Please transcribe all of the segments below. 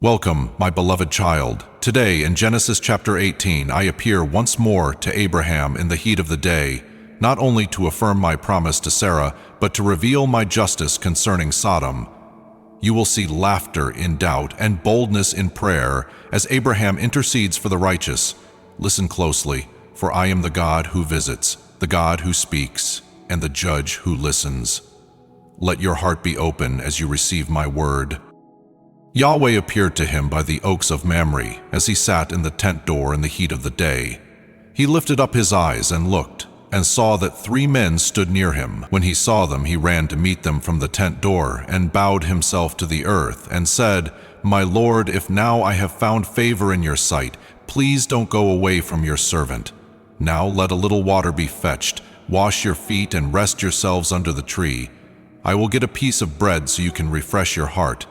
Welcome, my beloved child. Today, in Genesis chapter 18, I appear once more to Abraham in the heat of the day, not only to affirm my promise to Sarah, but to reveal my justice concerning Sodom. You will see laughter in doubt and boldness in prayer as Abraham intercedes for the righteous. Listen closely, for I am the God who visits, the God who speaks, and the judge who listens. Let your heart be open as you receive my word. Yahweh appeared to him by the oaks of Mamre as he sat in the tent door in the heat of the day. He lifted up his eyes and looked, and saw that 3 men stood near him. When he saw them, he ran to meet them from the tent door, and bowed himself to the earth, and said, "My Lord, if now I have found favor in your sight, please don't go away from your servant. Now let a little water be fetched, wash your feet and rest yourselves under the tree. I will get a piece of bread so you can refresh your heart.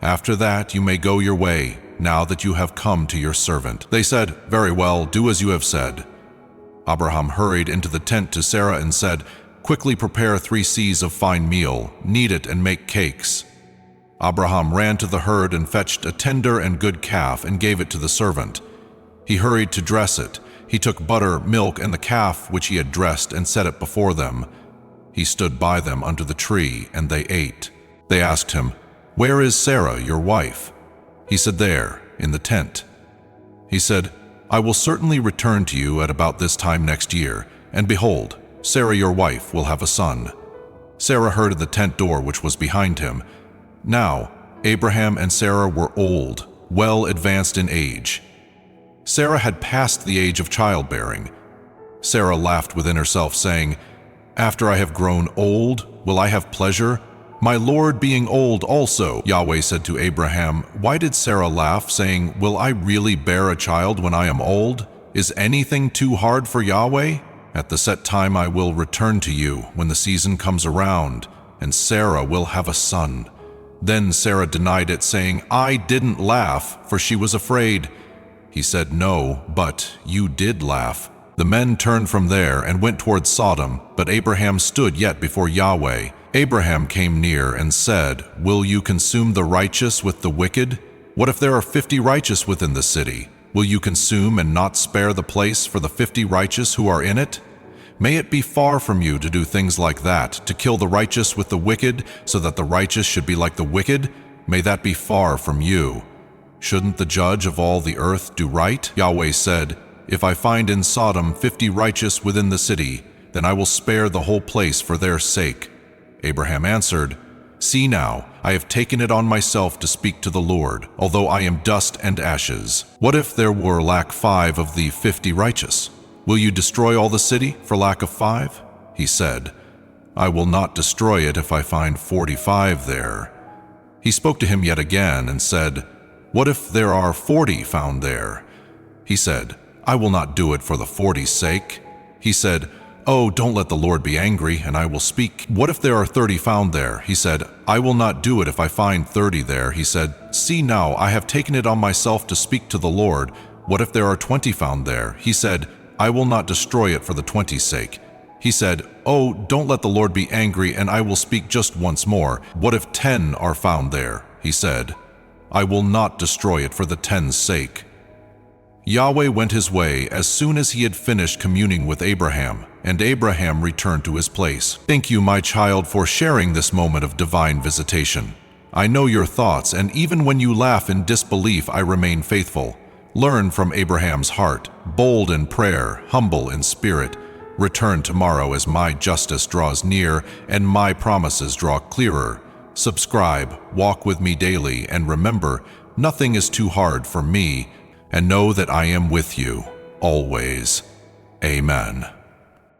After that you may go your way, now that you have come to your servant." They said, "Very well, do as you have said." Abraham hurried into the tent to Sarah and said, "Quickly prepare 3 seahs of fine meal, knead it and make cakes." Abraham ran to the herd and fetched a tender and good calf and gave it to the servant. He hurried to dress it. He took butter, milk, and the calf which he had dressed and set it before them. He stood by them under the tree, and they ate. They asked him, "Where is Sarah, your wife?" He said, "There, in the tent." He said, "I will certainly return to you at about this time next year, and behold, Sarah your wife will have a son." Sarah heard at the tent door which was behind him. Now Abraham and Sarah were old, well advanced in age. Sarah had passed the age of childbearing. Sarah laughed within herself, saying, "After I have grown old, will I have pleasure? My Lord being old also." Yahweh said to Abraham, "Why did Sarah laugh, saying, 'Will I really bear a child when I am old?' Is anything too hard for Yahweh? At the set time I will return to you when the season comes around, and Sarah will have a son." Then Sarah denied it, saying, "I didn't laugh," for she was afraid. He said, "No, but you did laugh." The men turned from there and went toward Sodom, but Abraham stood yet before Yahweh. Abraham came near and said, "Will you consume the righteous with the wicked? What if there are 50 righteous within the city? Will you consume and not spare the place for the 50 righteous who are in it? May it be far from you to do things like that, to kill the righteous with the wicked, so that the righteous should be like the wicked. May that be far from you. Shouldn't the judge of all the earth do right?" Yahweh said, "If I find in Sodom 50 righteous within the city, then I will spare the whole place for their sake." Abraham answered, "See now, I have taken it on myself to speak to the Lord, although I am dust and ashes. What if there were lack 5 of the 50 righteous? Will you destroy all the city for lack of 5? He said, "I will not destroy it if I find 45 there." He spoke to him yet again and said, "What if there are 40 found there?" He said, "I will not do it for the 40's sake." He said, "Oh, don't let the Lord be angry, and I will speak." "What if there are 30 found there?" He said, "I will not do it if I find 30 there." He said, "See now, I have taken it on myself to speak to the Lord. What if there are 20 found there?" He said, "I will not destroy it for the 20's sake." He said, "Oh, don't let the Lord be angry, and I will speak just once more. What if 10 are found there?" He said, "I will not destroy it for the 10's sake." Yahweh went his way as soon as he had finished communing with Abraham, and Abraham returned to his place. Thank you, my child, for sharing this moment of divine visitation. I know your thoughts, and even when you laugh in disbelief, I remain faithful. Learn from Abraham's heart, bold in prayer, humble in spirit. Return tomorrow as my justice draws near and my promises draw clearer. Subscribe, walk with me daily, and remember, nothing is too hard for me, and know that I am with you, always. Amen.